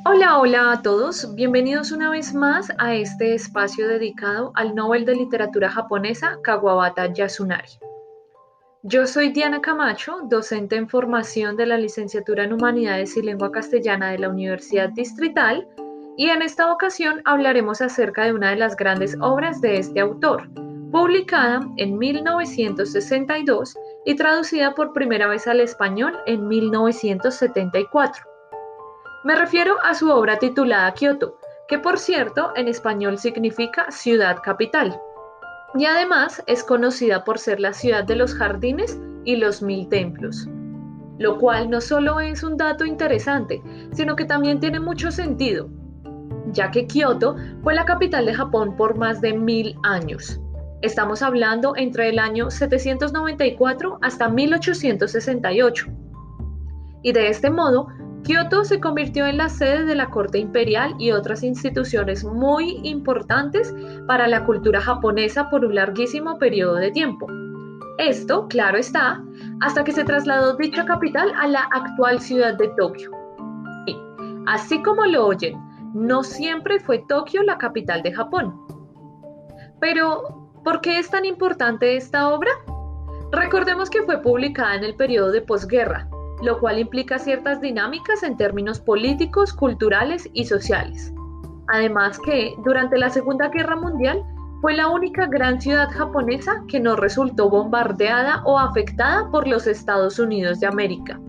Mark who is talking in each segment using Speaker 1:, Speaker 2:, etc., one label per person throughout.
Speaker 1: Hola, hola a todos. Bienvenidos una vez más a este espacio dedicado al Nobel de Literatura japonesa Kawabata Yasunari. Yo soy Diana Camacho, docente en formación de la licenciatura en Humanidades y Lengua Castellana de la Universidad Distrital, y en esta ocasión hablaremos acerca de una de las grandes obras de este autor, publicada en 1962 y traducida por primera vez al español en 1974. Me refiero a su obra titulada Kioto, que por cierto en español significa ciudad capital, y además es conocida por ser la ciudad de los jardines y los 1000 templos, lo cual no solo es un dato interesante, sino que también tiene mucho sentido, ya que Kioto fue la capital de Japón por más de 1000 años. Estamos hablando entre el año 794 hasta 1868. Y de este modo, Kioto se convirtió en la sede de la corte imperial y otras instituciones muy importantes para la cultura japonesa por un larguísimo periodo de tiempo. Esto, claro está, hasta que se trasladó dicha capital a la actual ciudad de Tokio. Y, así como lo oyen, no siempre fue Tokio la capital de Japón. Pero, ¿por qué es tan importante esta obra? Recordemos que fue publicada en el periodo de posguerra, lo cual implica ciertas dinámicas en términos políticos, culturales y sociales. Además que, durante la Segunda Guerra Mundial, fue la única gran ciudad japonesa que no resultó bombardeada o afectada por los Estados Unidos de América.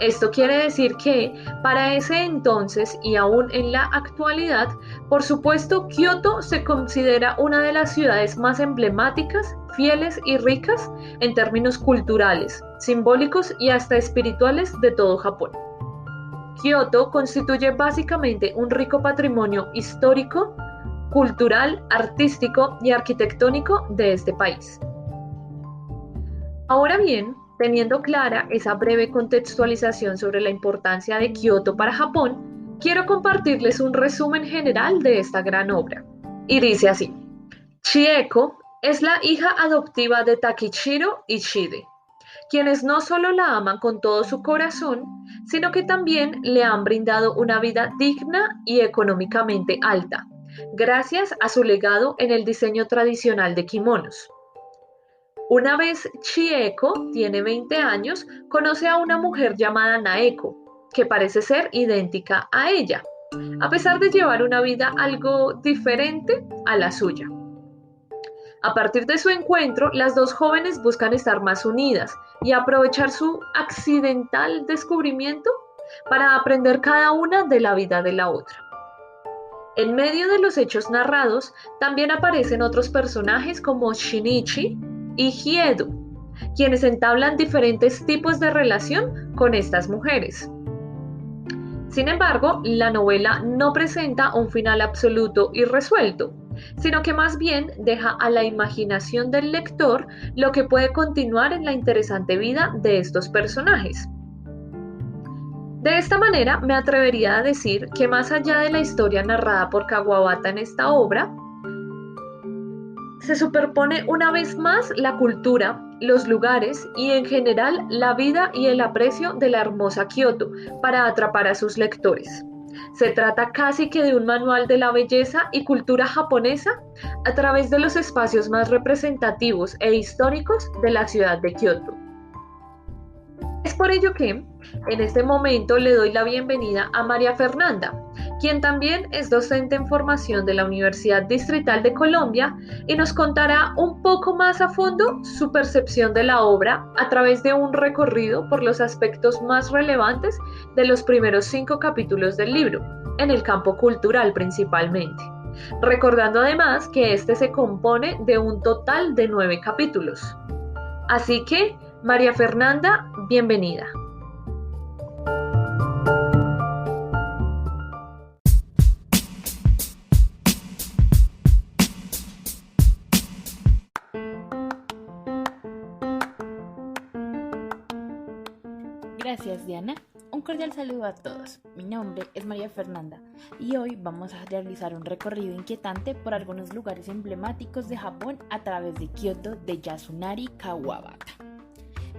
Speaker 1: Esto quiere decir que, para ese entonces y aún en la actualidad, por supuesto, Kioto se considera una de las ciudades más emblemáticas, fieles y ricas en términos culturales, simbólicos y hasta espirituales de todo Japón. Kioto constituye básicamente un rico patrimonio histórico, cultural, artístico y arquitectónico de este país. Ahora bien, teniendo clara esa breve contextualización sobre la importancia de Kioto para Japón, quiero compartirles un resumen general de esta gran obra. Y dice así: Chieko es la hija adoptiva de Takichiro y Shide, quienes no solo la aman con todo su corazón, sino que también le han brindado una vida digna y económicamente alta, gracias a su legado en el diseño tradicional de kimonos. Una vez Chieko tiene 20 años, conoce a una mujer llamada Naeko, que parece ser idéntica a ella, a pesar de llevar una vida algo diferente a la suya. A partir de su encuentro, las dos jóvenes buscan estar más unidas y aprovechar su accidental descubrimiento para aprender cada una de la vida de la otra. En medio de los hechos narrados, también aparecen otros personajes como Shinichi y Hiedu, quienes entablan diferentes tipos de relación con estas mujeres. Sin embargo, la novela no presenta un final absoluto y resuelto, sino que más bien deja a la imaginación del lector lo que puede continuar en la interesante vida de estos personajes. De esta manera, me atrevería a decir que más allá de la historia narrada por Kawabata en esta obra, se superpone una vez más la cultura, los lugares y en general la vida y el aprecio de la hermosa Kioto para atrapar a sus lectores. Se trata casi que de un manual de la belleza y cultura japonesa a través de los espacios más representativos e históricos de la ciudad de Kioto. Es por ello que, en este momento, le doy la bienvenida a María Fernanda, quien también es docente en formación de la Universidad Distrital de Colombia y nos contará un poco más a fondo su percepción de la obra a través de un recorrido por los aspectos más relevantes de los primeros 5 capítulos del libro, en el campo cultural principalmente. Recordando además que este se compone de un total de 9 capítulos. Así que, María Fernanda, bienvenida.
Speaker 2: Gracias, Diana. Un cordial saludo a todos. Mi nombre es María Fernanda y hoy vamos a realizar un recorrido inquietante por algunos lugares emblemáticos de Japón a través de Kioto de Yasunari Kawabata.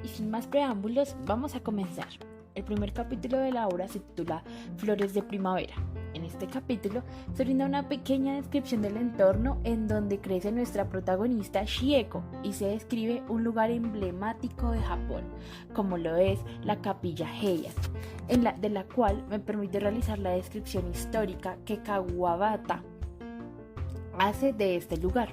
Speaker 2: Y sin más preámbulos, vamos a comenzar. El primer capítulo de la obra se titula Flores de Primavera. En este capítulo se brinda una pequeña descripción del entorno en donde crece nuestra protagonista Chieko y se describe un lugar emblemático de Japón, como lo es la Capilla Heian, de la cual me permite realizar la descripción histórica que Kawabata hace de este lugar.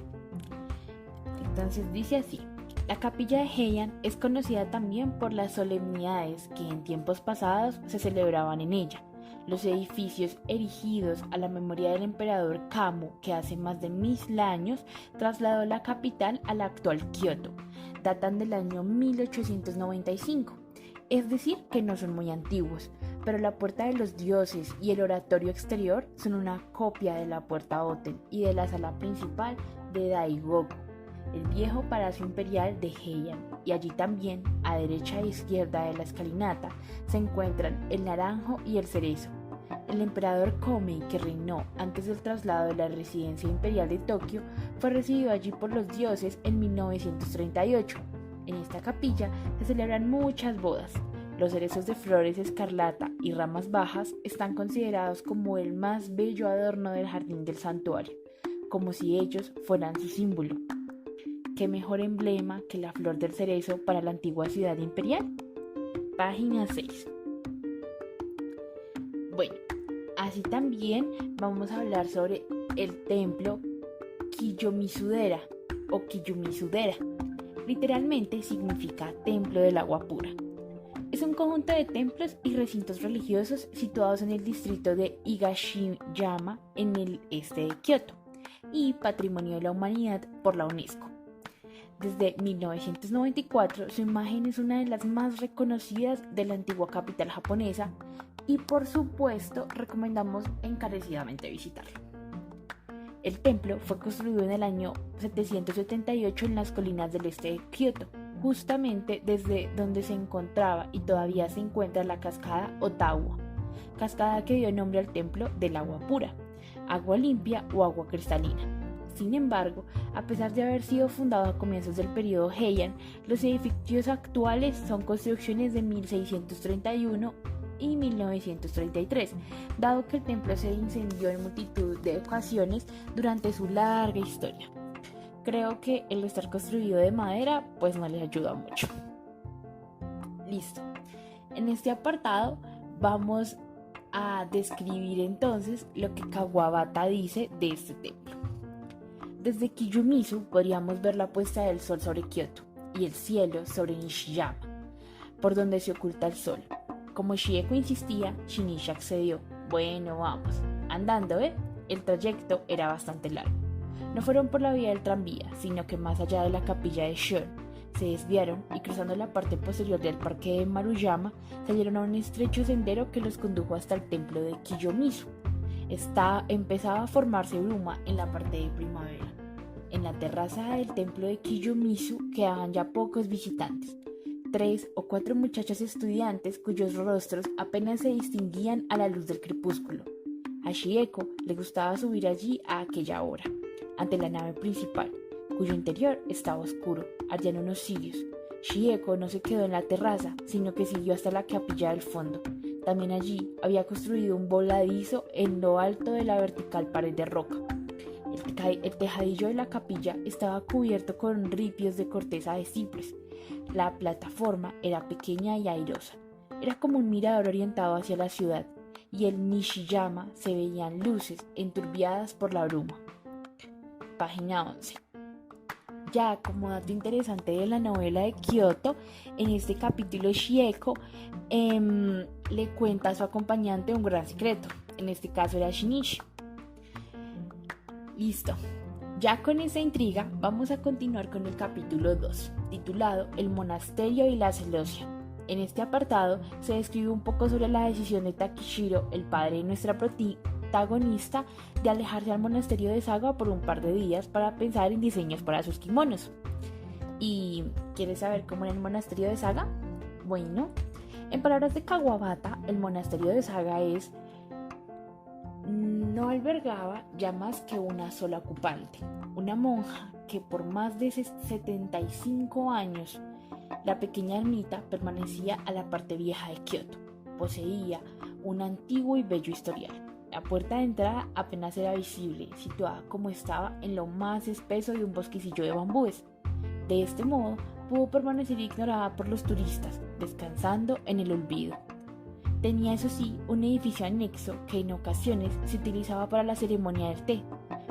Speaker 2: Entonces dice así: la Capilla de Heian es conocida también por las solemnidades que en tiempos pasados se celebraban en ella. Los edificios erigidos a la memoria del emperador Kamo, que hace más de 1000 años trasladó la capital a la actual Kioto, datan del año 1895. Es decir, que no son muy antiguos, pero la Puerta de los Dioses y el oratorio exterior son una copia de la Puerta Oten y de la sala principal de Daigoku, el viejo palacio imperial de Heian, y allí también, a derecha e izquierda de la escalinata, se encuentran el naranjo y el cerezo. El emperador Komei, que reinó antes del traslado de la residencia imperial de Tokio, fue recibido allí por los dioses en 1938. En esta capilla se celebran muchas bodas. Los cerezos de flores escarlata y ramas bajas están considerados como el más bello adorno del jardín del santuario, como si ellos fueran su símbolo. ¿Qué mejor emblema que la flor del cerezo para la antigua ciudad imperial? Página 6. Bueno, así también vamos a hablar sobre el templo Kiyomizu-dera o Kiyumi-dera. Literalmente significa templo del agua pura. Es un conjunto de templos y recintos religiosos situados en el distrito de Higashiyama, en el este de Kioto, y Patrimonio de la Humanidad por la UNESCO. Desde 1994, su imagen es una de las más reconocidas de la antigua capital japonesa y, por supuesto, recomendamos encarecidamente visitarlo. El templo fue construido en el año 778 en las colinas del este de Kioto, justamente desde donde se encontraba y todavía se encuentra la cascada Ottawa, cascada que dio nombre al templo del agua pura, agua limpia o agua cristalina. Sin embargo, a pesar de haber sido fundado a comienzos del periodo Heian, los edificios actuales son construcciones de 1631 y 1933, dado que el templo se incendió en multitud de ocasiones durante su larga historia. Creo que el estar construido de madera pues no les ayuda mucho. Listo. En este apartado vamos a describir entonces lo que Kawabata dice de este templo. Desde Kiyomizu podríamos ver la puesta del sol sobre Kioto y el cielo sobre Nishiyama, por donde se oculta el sol. Como Chieko insistía, Shinichi accedió. Bueno, vamos. Andando, el trayecto era bastante largo. No fueron por la vía del tranvía, sino que más allá de la capilla de Shion, se desviaron y cruzando la parte posterior del parque de Maruyama, salieron a un estrecho sendero que los condujo hasta el templo de Kiyomizu. Empezaba a formarse bruma en la parte de primavera. En la terraza del templo de Kiyomizu quedaban ya pocos visitantes. 3 o 4 muchachas estudiantes cuyos rostros apenas se distinguían a la luz del crepúsculo. A Chieko le gustaba subir allí a aquella hora, ante la nave principal, cuyo interior estaba oscuro, ardían unos cirios. Chieko no se quedó en la terraza, sino que siguió hasta la capilla del fondo. También allí había construido un voladizo en lo alto de la vertical pared de roca. El tejadillo de la capilla estaba cubierto con ripios de corteza de cipres. La plataforma era pequeña y airosa. Era como un mirador orientado hacia la ciudad, y en Nishiyama se veían luces enturbiadas por la bruma. Página 11. Ya como dato interesante de la novela de Kioto, en este capítulo Chieko le cuenta a su acompañante un gran secreto. En este caso era Shinichi. Listo. Ya con esa intriga vamos a continuar con el capítulo 2, titulado El monasterio y la celosía. En este apartado se describe un poco sobre la decisión de Takishiro, el padre de nuestra protagonista, de alejarse al monasterio de Saga por un par de días para pensar en diseños para sus kimonos. ¿Y quieres saber cómo era el monasterio de Saga? Bueno, en palabras de Kawabata, el monasterio de Saga no albergaba ya más que una sola ocupante, una monja que por más de 75 años la pequeña ermita permanecía a la parte vieja de Kioto, poseía un antiguo y bello historial. La puerta de entrada apenas era visible, situada como estaba en lo más espeso de un bosquecillo de bambúes. De este modo, pudo permanecer ignorada por los turistas, descansando en el olvido. Tenía, eso sí, un edificio anexo que en ocasiones se utilizaba para la ceremonia del té.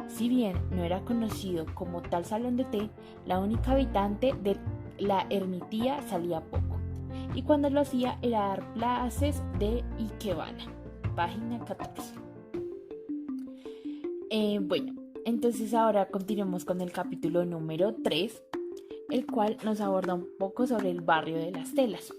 Speaker 2: Si bien no era conocido como tal salón de té, la única habitante de la ermitía salía poco, y cuando lo hacía era dar clases de ikebana. Página 14. Bueno, entonces ahora continuemos con el capítulo número 3, el cual nos aborda un poco sobre el barrio de las telas.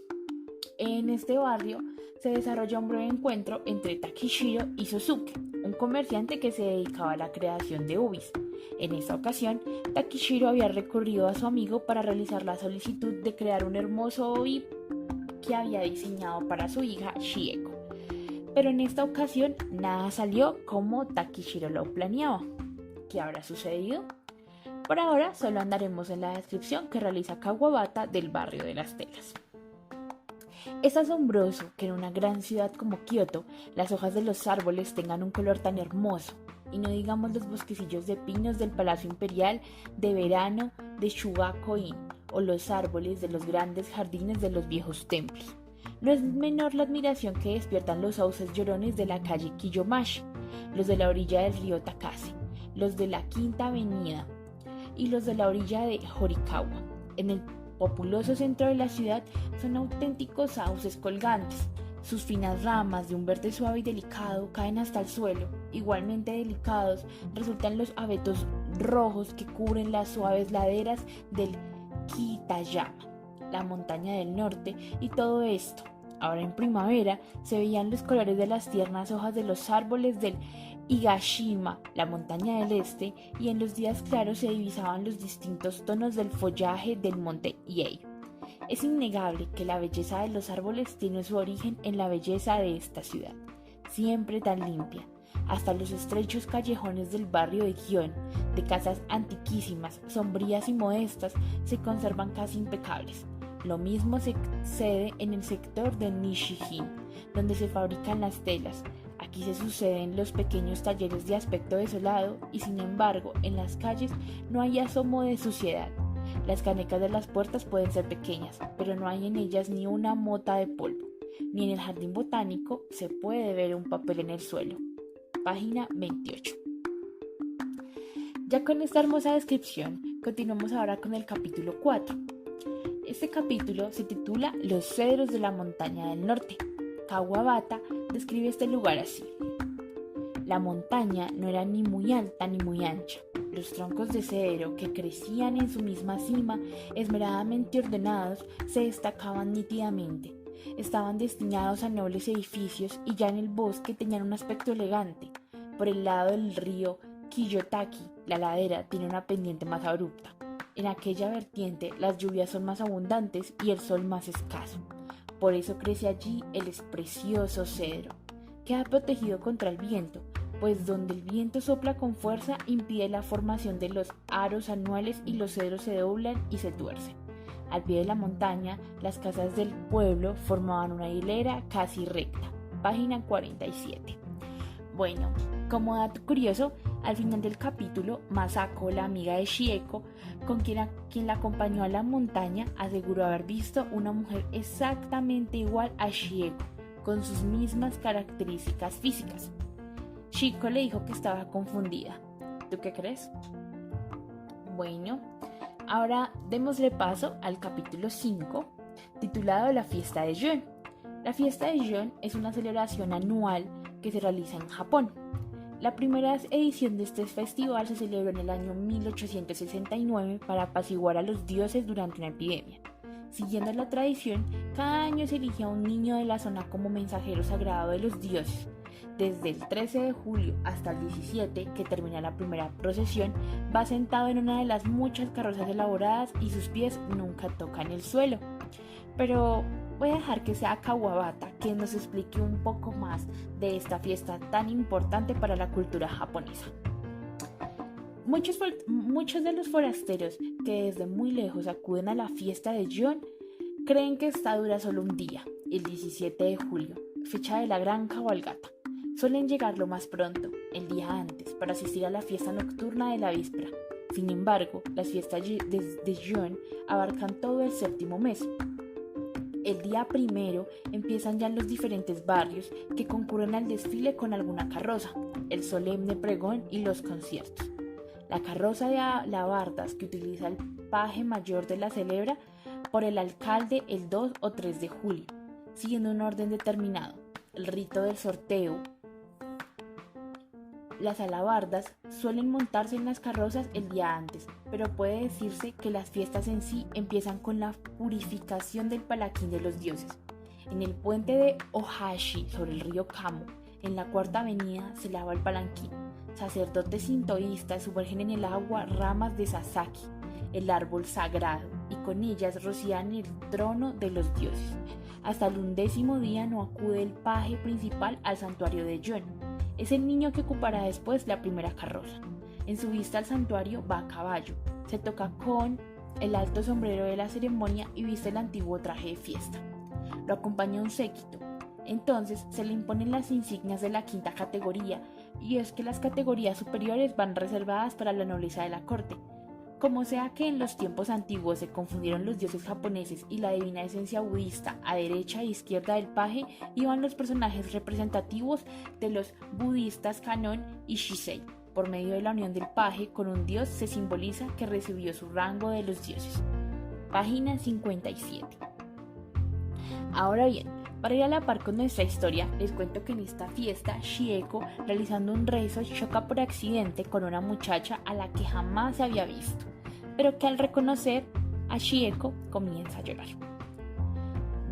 Speaker 2: En este barrio se desarrolla un breve encuentro entre Takishiro y Sosuke, un comerciante que se dedicaba a la creación de ubis. En esta ocasión, Takishiro había recurrido a su amigo para realizar la solicitud de crear un hermoso ubi que había diseñado para su hija Shieko. Pero en esta ocasión nada salió como Takishiro lo planeaba. ¿Qué habrá sucedido? Por ahora solo andaremos en la descripción que realiza Kawabata del barrio de las telas. Es asombroso que en una gran ciudad como Kioto las hojas de los árboles tengan un color tan hermoso, y no digamos los bosquecillos de pinos del Palacio Imperial de verano de Shugako-in o los árboles de los grandes jardines de los viejos templos. No es menor la admiración que despiertan los sauces llorones de la calle Kiyomashi, los de la orilla del río Takase, los de la Quinta Avenida y los de la orilla de Horikawa. En el populoso centro de la ciudad son auténticos sauces colgantes. Sus finas ramas de un verde suave y delicado caen hasta el suelo. Igualmente delicados resultan los abetos rojos que cubren las suaves laderas del Kitayama, la montaña del norte, y todo esto. Ahora en primavera se veían los colores de las tiernas hojas de los árboles del Higashima, la montaña del este, y en los días claros se divisaban los distintos tonos del follaje del monte Iei. Es innegable que la belleza de los árboles tiene su origen en la belleza de esta ciudad, siempre tan limpia. Hasta los estrechos callejones del barrio de Gion, de casas antiquísimas, sombrías y modestas, se conservan casi impecables. Lo mismo sucede en el sector de Nishijin, donde se fabrican las telas. Aquí se suceden los pequeños talleres de aspecto desolado y, sin embargo, en las calles no hay asomo de suciedad. Las canecas de las puertas pueden ser pequeñas, pero no hay en ellas ni una mota de polvo. Ni en el jardín botánico se puede ver un papel en el suelo. Página 28. Ya con esta hermosa descripción, continuamos ahora con el capítulo 4. Este capítulo se titula Los cedros de la montaña del norte. Kawabata describe este lugar así. La montaña no era ni muy alta ni muy ancha. Los troncos de cedro que crecían en su misma cima, esmeradamente ordenados, se destacaban nítidamente. Estaban destinados a nobles edificios y ya en el bosque tenían un aspecto elegante. Por el lado del río Kiyotaki, la ladera tiene una pendiente más abrupta. En aquella vertiente las lluvias son más abundantes y el sol más escaso. Por eso crece allí el precioso cedro. Queda protegido contra el viento, pues donde el viento sopla con fuerza impide la formación de los aros anuales y los cedros se doblan y se tuercen. Al pie de la montaña, las casas del pueblo formaban una hilera casi recta. Página 47. Bueno, como dato curioso, al final del capítulo, Masako, la amiga de Shieko, con quien la acompañó a la montaña, aseguró haber visto una mujer exactamente igual a Shieko, con sus mismas características físicas. Shieko le dijo que estaba confundida. ¿Tú qué crees? Bueno, ahora démosle paso al capítulo 5, titulado La fiesta de Gion. La fiesta de Gion es una celebración anual que se realiza en Japón. La primera edición de este festival se celebró en el año 1869 para apaciguar a los dioses durante una epidemia. Siguiendo la tradición, cada año se elige a un niño de la zona como mensajero sagrado de los dioses. Desde el 13 de julio hasta el 17, que termina la primera procesión, va sentado en una de las muchas carrozas elaboradas y sus pies nunca tocan el suelo. Pero voy a dejar que sea Kawabata quien nos explique un poco más de esta fiesta tan importante para la cultura japonesa. Muchos de los forasteros que desde muy lejos acuden a la fiesta de Gion creen que esta dura solo un día, el 17 de julio, fecha de la gran cabalgata. Suelen llegar lo más pronto, el día antes, para asistir a la fiesta nocturna de la víspera. Sin embargo, las fiestas de June abarcan todo el séptimo mes. El día primero empiezan ya en los diferentes barrios que concurren al desfile con alguna carroza, el solemne pregón y los conciertos. La carroza de alabardas que utiliza el paje mayor de la celebra por el alcalde el 2 o 3 de julio, siguiendo un orden determinado. El rito del sorteo. Las alabardas suelen montarse en las carrozas el día antes, pero puede decirse que las fiestas en sí empiezan con la purificación del palaquín de los dioses. En el puente de Ohashi sobre el río Kamo, en la cuarta avenida, se lava el palanquín. Sacerdotes sintoístas sumergen en el agua ramas de Sasaki, el árbol sagrado, y con ellas rocían el trono de los dioses. Hasta el 11º día no acude el paje principal al santuario de June. Es el niño que ocupará después la primera carroza. En su vista al santuario va a caballo, se toca con el alto sombrero de la ceremonia y viste el antiguo traje de fiesta. Lo acompaña un séquito. Entonces se le imponen las insignias de la quinta categoría, y es que las categorías superiores van reservadas para la nobleza de la corte. Como sea que en los tiempos antiguos se confundieron los dioses japoneses y la divina esencia budista, a derecha e izquierda del paje iban los personajes representativos de los budistas Kannon y Shisei. Por medio de la unión del paje con un dios se simboliza que recibió su rango de los dioses. Página 57. Ahora bien, para ir a la par con nuestra historia, les cuento que en esta fiesta, Shieko, realizando un rezo, choca por accidente con una muchacha a la que jamás se había visto, pero que al reconocer a Shieko comienza a llorar.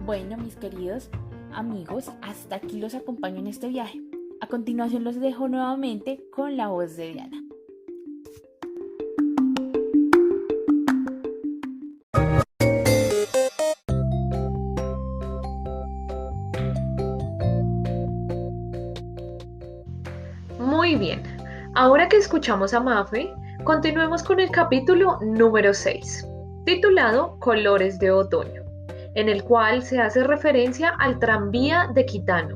Speaker 2: Bueno, mis queridos amigos, hasta aquí los acompaño en este viaje. A continuación los dejo nuevamente con la voz de Diana.
Speaker 1: Muy bien, ahora que escuchamos a Mafe, continuemos con el capítulo número 6, titulado Colores de Otoño, en el cual se hace referencia al tranvía de Kitano,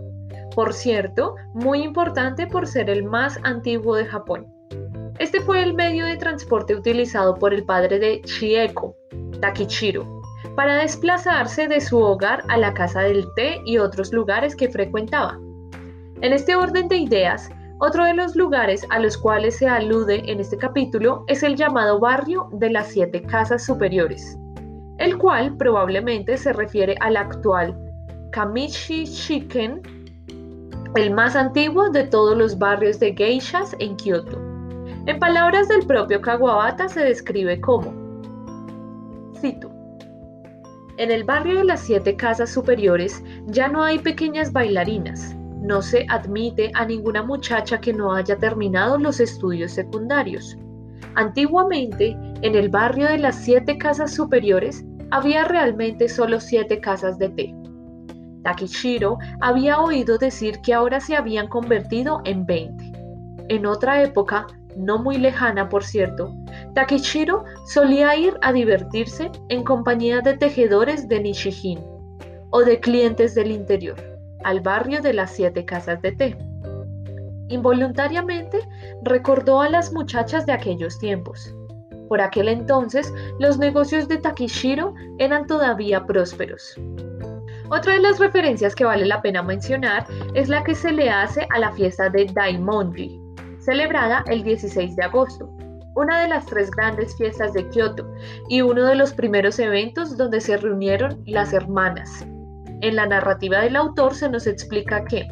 Speaker 1: por cierto, muy importante por ser el más antiguo de Japón. Este fue el medio de transporte utilizado por el padre de Chieko, Takichiro, para desplazarse de su hogar a la casa del té y otros lugares que frecuentaba. En este orden de ideas, otro de los lugares a los cuales se alude en este capítulo es el llamado barrio de las 7 casas superiores, el cual probablemente se refiere al actual Kamishi-shiken, el más antiguo de todos los barrios de geishas en Kioto. En palabras del propio Kawabata se describe como, cito, en el barrio de las 7 casas superiores ya no hay pequeñas bailarinas. No se admite a ninguna muchacha que no haya terminado los estudios secundarios. Antiguamente, en el barrio de las 7 casas superiores, había realmente solo 7 casas de té. Takichiro había oído decir que ahora se habían convertido en 20. En otra época, no muy lejana por cierto, Takichiro solía ir a divertirse en compañía de tejedores de Nishijin o de clientes del interior, al barrio de las 7 casas de té. Involuntariamente recordó a las muchachas de aquellos tiempos. Por aquel entonces, los negocios de Takichiro eran todavía prósperos. Otra de las referencias que vale la pena mencionar es la que se le hace a la fiesta de Daimonji, celebrada el 16 de agosto, una de las 3 grandes fiestas de Kioto y uno de los primeros eventos donde se reunieron las hermanas. En la narrativa del autor se nos explica que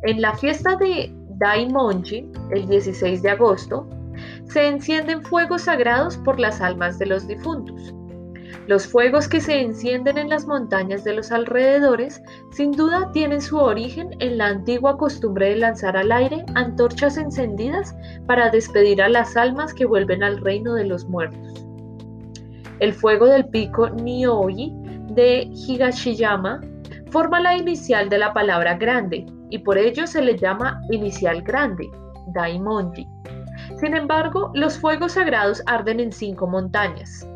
Speaker 1: en la fiesta de Daimonji, el 16 de agosto, se encienden fuegos sagrados por las almas de los difuntos. Los fuegos que se encienden en las montañas de los alrededores sin duda tienen su origen en la antigua costumbre de lanzar al aire antorchas encendidas para despedir a las almas que vuelven al reino de los muertos. El fuego del pico Nyoji de Higashiyama forma la inicial de la palabra grande y por ello se le llama inicial grande, Daimonji. Sin embargo, los fuegos sagrados arden en 5 montañas.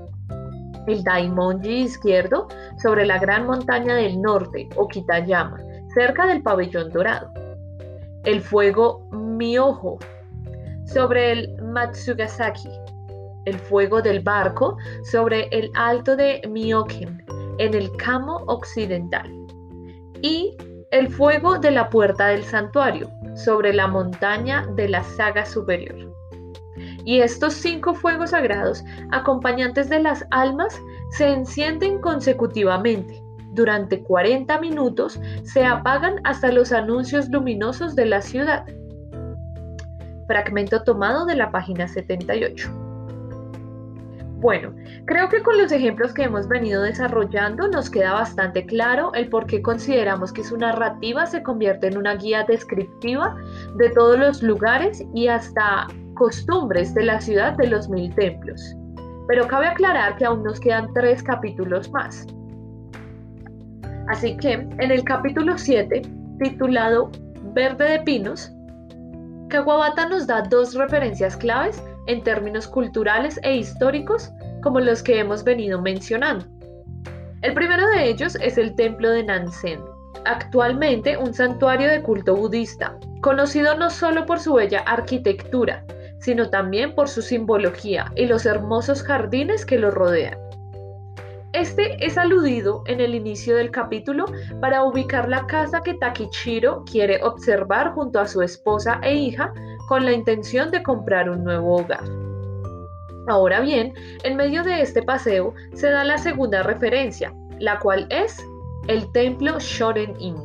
Speaker 1: El Daimonji izquierdo, sobre la gran montaña del norte, o Kitayama, cerca del pabellón dorado. El fuego Myoho sobre el Matsugasaki. El fuego del barco sobre el alto de Myoken en el Kamo occidental. Y el fuego de la puerta del santuario sobre la montaña de la Saga superior. Y estos 5 fuegos sagrados, acompañantes de las almas, se encienden consecutivamente. Durante 40 minutos se apagan hasta los anuncios luminosos de la ciudad. Fragmento tomado de la página 78. Bueno, creo que con los ejemplos que hemos venido desarrollando nos queda bastante claro el por qué consideramos que su narrativa se convierte en una guía descriptiva de todos los lugares y hasta costumbres de la ciudad de los 1000 templos. Pero cabe aclarar que aún nos quedan 3 capítulos más. Así que en el capítulo 7, titulado Verde de Pinos, Kawabata nos da 2 referencias claves en términos culturales e históricos como los que hemos venido mencionando. El primero de ellos es el templo de Nansen, actualmente un santuario de culto budista, conocido no solo por su bella arquitectura, sino también por su simbología y los hermosos jardines que lo rodean. Este es aludido en el inicio del capítulo para ubicar la casa que Takichiro quiere observar junto a su esposa e hija con la intención de comprar un nuevo hogar. Ahora bien, en medio de este paseo se da la segunda referencia, la cual es el templo Shoren-in,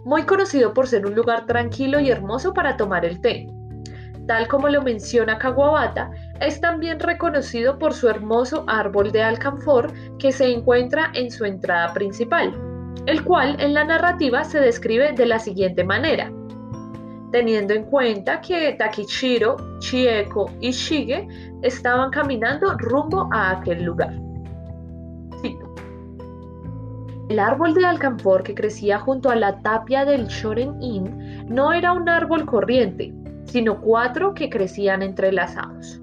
Speaker 1: muy conocido por ser un lugar tranquilo y hermoso para tomar el té. Tal como lo menciona Kawabata, es también reconocido por su hermoso árbol de alcanfor que se encuentra en su entrada principal, el cual en la narrativa se describe de la siguiente manera. Teniendo en cuenta que Takichiro, Chieko y Shige estaban caminando rumbo a aquel lugar. Cito. El árbol de alcanfor que crecía junto a la tapia del Shoren-in no era un árbol corriente, sino 4 que crecían entrelazados.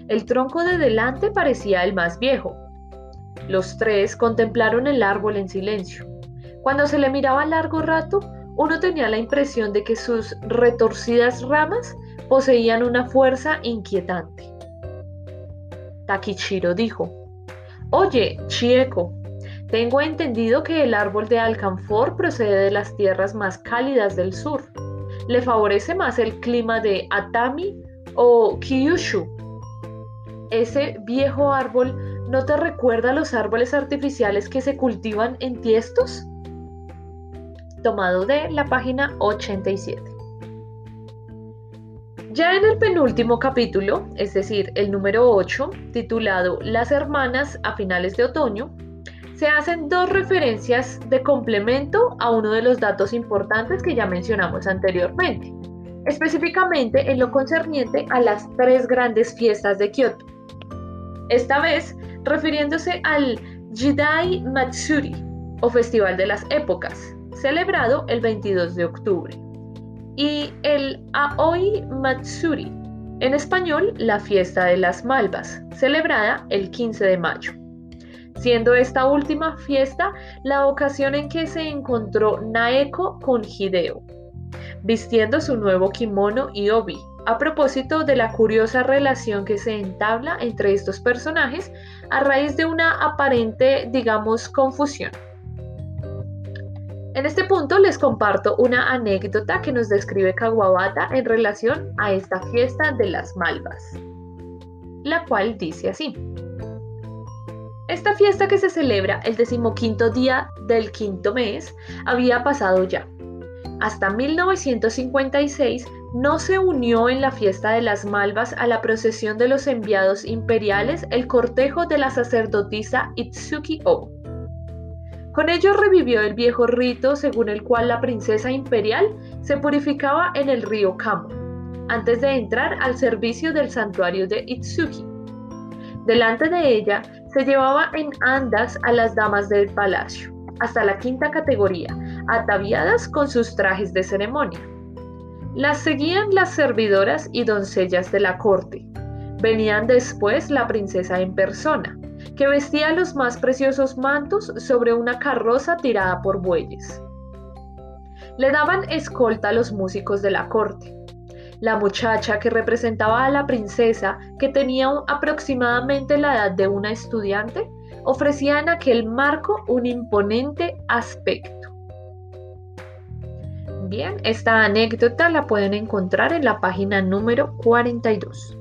Speaker 1: El tronco de delante parecía el más viejo. Los 3 contemplaron el árbol en silencio. Cuando se le miraba largo rato, uno tenía la impresión de que sus retorcidas ramas poseían una fuerza inquietante. Takichiro dijo: «Oye, Chieko, tengo entendido que el árbol de alcanfor procede de las tierras más cálidas del sur. ¿Le favorece más el clima de Atami o Kyushu? ¿Ese viejo árbol no te recuerda a los árboles artificiales que se cultivan en tiestos?». Tomado de la página 87. Ya en el penúltimo capítulo, es decir, el número 8, titulado Las hermanas a finales de otoño, se hacen 2 referencias de complemento a uno de los datos importantes que ya mencionamos anteriormente, específicamente en lo concerniente a las 3 grandes fiestas de Kioto. Esta vez refiriéndose al Jidai Matsuri, o Festival de las Épocas, celebrado el 22 de octubre, y el Aoi Matsuri, en español la Fiesta de las Malvas, celebrada el 15 de mayo. Siendo esta última fiesta la ocasión en que se encontró Naeko con Hideo, vistiendo su nuevo kimono y obi, a propósito de la curiosa relación que se entabla entre estos personajes a raíz de una aparente, digamos, confusión. En este punto les comparto una anécdota que nos describe Kawabata en relación a esta fiesta de las Malvas, la cual dice así. Esta fiesta, que se celebra el 15º día del 5º mes, había pasado ya. Hasta 1956 no se unió en la fiesta de las Malvas a la procesión de los enviados imperiales el cortejo de la sacerdotisa Itsuki-o. Con ello revivió el viejo rito según el cual la princesa imperial se purificaba en el río Kamo, antes de entrar al servicio del santuario de Itsuki. Delante de ella se llevaba en andas a las damas del palacio, hasta la 5ª categoría, ataviadas con sus trajes de ceremonia. Las seguían las servidoras y doncellas de la corte. Venían después la princesa en persona, que vestía los más preciosos mantos sobre una carroza tirada por bueyes. Le daban escolta a los músicos de la corte. La muchacha que representaba a la princesa, que tenía aproximadamente la edad de una estudiante, ofrecía en aquel marco un imponente aspecto. Bien, esta anécdota la pueden encontrar en la página número 42.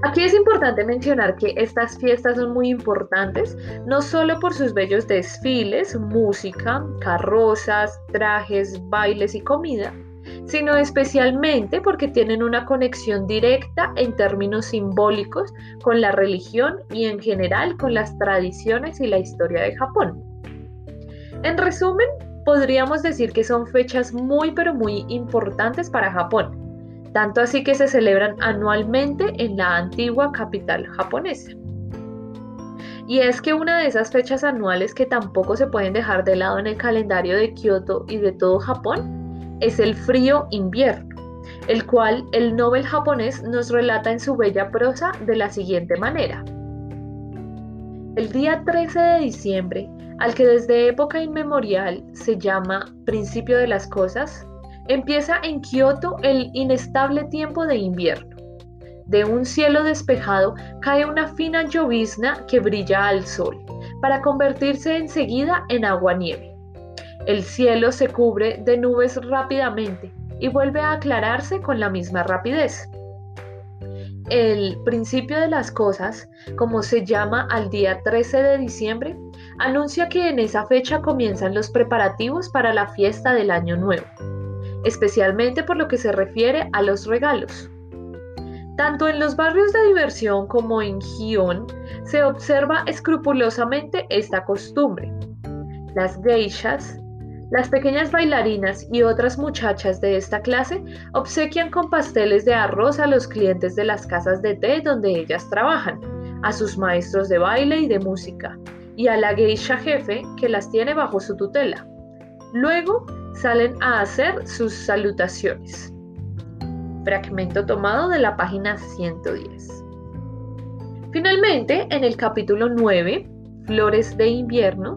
Speaker 1: Aquí es importante mencionar que estas fiestas son muy importantes, no solo por sus bellos desfiles, música, carrozas, trajes, bailes y comida, sino especialmente porque tienen una conexión directa en términos simbólicos con la religión y en general con las tradiciones y la historia de Japón. En resumen, podríamos decir que son fechas muy importantes para Japón, tanto así que se celebran anualmente en la antigua capital japonesa. Y es que una de esas fechas anuales que tampoco se pueden dejar de lado en el calendario de Kioto y de todo Japón es el frío invierno, el cual el Nobel japonés nos relata en su bella prosa de la siguiente manera. El día 13 de diciembre, al que desde época inmemorial se llama principio de las cosas, empieza en Kioto el inestable tiempo de invierno. De un cielo despejado cae una fina llovizna que brilla al sol, para convertirse enseguida en agua-nieve. El cielo se cubre de nubes rápidamente y vuelve a aclararse con la misma rapidez. El principio de las cosas, como se llama al día 13 de diciembre, anuncia que en esa fecha comienzan los preparativos para la fiesta del Año Nuevo, especialmente por lo que se refiere a los regalos. Tanto en los barrios de diversión como en Gion se observa escrupulosamente esta costumbre. Las geishas, las pequeñas bailarinas y otras muchachas de esta clase obsequian con pasteles de arroz a los clientes de las casas de té donde ellas trabajan, a sus maestros de baile y de música, y a la geisha jefe que las tiene bajo su tutela. Luego salen a hacer sus salutaciones. Fragmento tomado de la página 110. Finalmente, en el capítulo 9, Flores de invierno,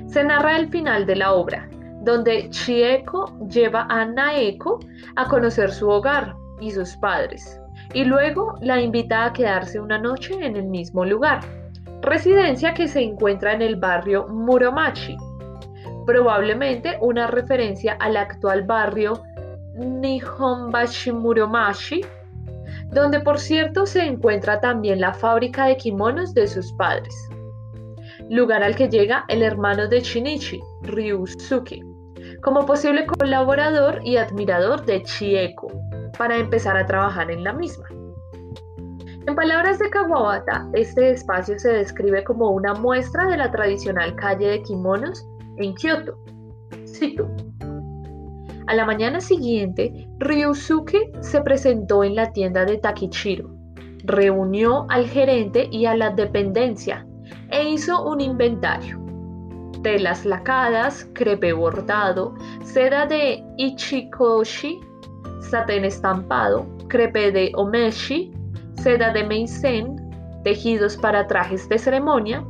Speaker 1: se narra el final de la obra, donde Chieko lleva a Naeko a conocer su hogar y sus padres, y luego la invita a quedarse una noche en el mismo lugar, residencia que se encuentra en el barrio Muromachi, probablemente una referencia al actual barrio Nihonbashi Muromachi, donde por cierto se encuentra también la fábrica de kimonos de sus padres, lugar al que llega el hermano de Shinichi, Ryusuke, como posible colaborador y admirador de Chieko, para empezar a trabajar en la misma. En palabras de Kawabata, este espacio se describe como una muestra de la tradicional calle de kimonos en Kioto. Cito: a la mañana siguiente, Ryusuke se presentó en la tienda de Takichiro, reunió al gerente y a la dependencia e hizo un inventario. Telas lacadas, crepe bordado, seda de ichikoshi, satén estampado, crepe de omeshi, seda de meisen, tejidos para trajes de ceremonia,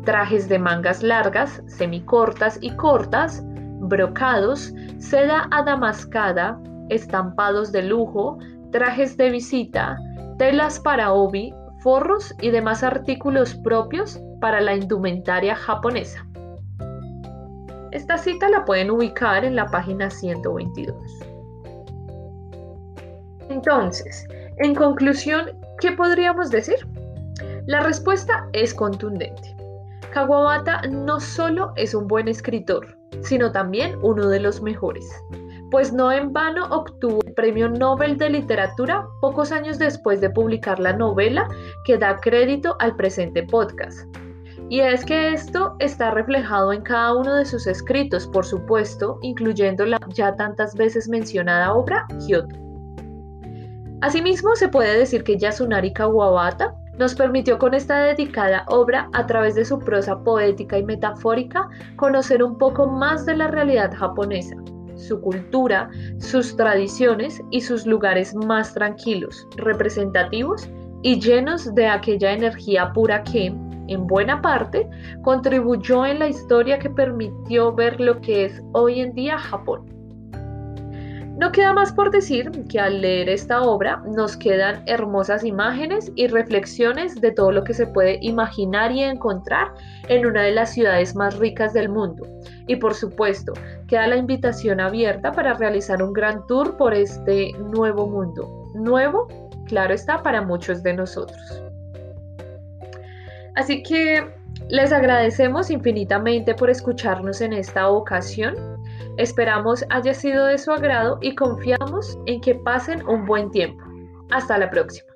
Speaker 1: trajes de mangas largas, semicortas y cortas, brocados, seda adamascada, estampados de lujo, trajes de visita, telas para obi, forros y demás artículos propios para la indumentaria japonesa. Esta cita la pueden ubicar en la página 122. Entonces, en conclusión, ¿qué podríamos decir? La respuesta es contundente. Kawabata no solo es un buen escritor, sino también uno de los mejores, pues no en vano obtuvo el Premio Nobel de Literatura pocos años después de publicar la novela que da crédito al presente podcast. Y es que esto está reflejado en cada uno de sus escritos, por supuesto, incluyendo la ya tantas veces mencionada obra Kioto. Asimismo, se puede decir que Yasunari Kawabata nos permitió con esta dedicada obra, a través de su prosa poética y metafórica, conocer un poco más de la realidad japonesa, su cultura, sus tradiciones y sus lugares más tranquilos, representativos y llenos de aquella energía pura que, en buena parte, contribuyó en la historia que permitió ver lo que es hoy en día Japón. No queda más por decir que al leer esta obra nos quedan hermosas imágenes y reflexiones de todo lo que se puede imaginar y encontrar en una de las ciudades más ricas del mundo. Y por supuesto, queda la invitación abierta para realizar un gran tour por este nuevo mundo. Nuevo, claro está, para muchos de nosotros. Así que les agradecemos infinitamente por escucharnos en esta ocasión. Esperamos haya sido de su agrado y confiamos en que pasen un buen tiempo. Hasta la próxima.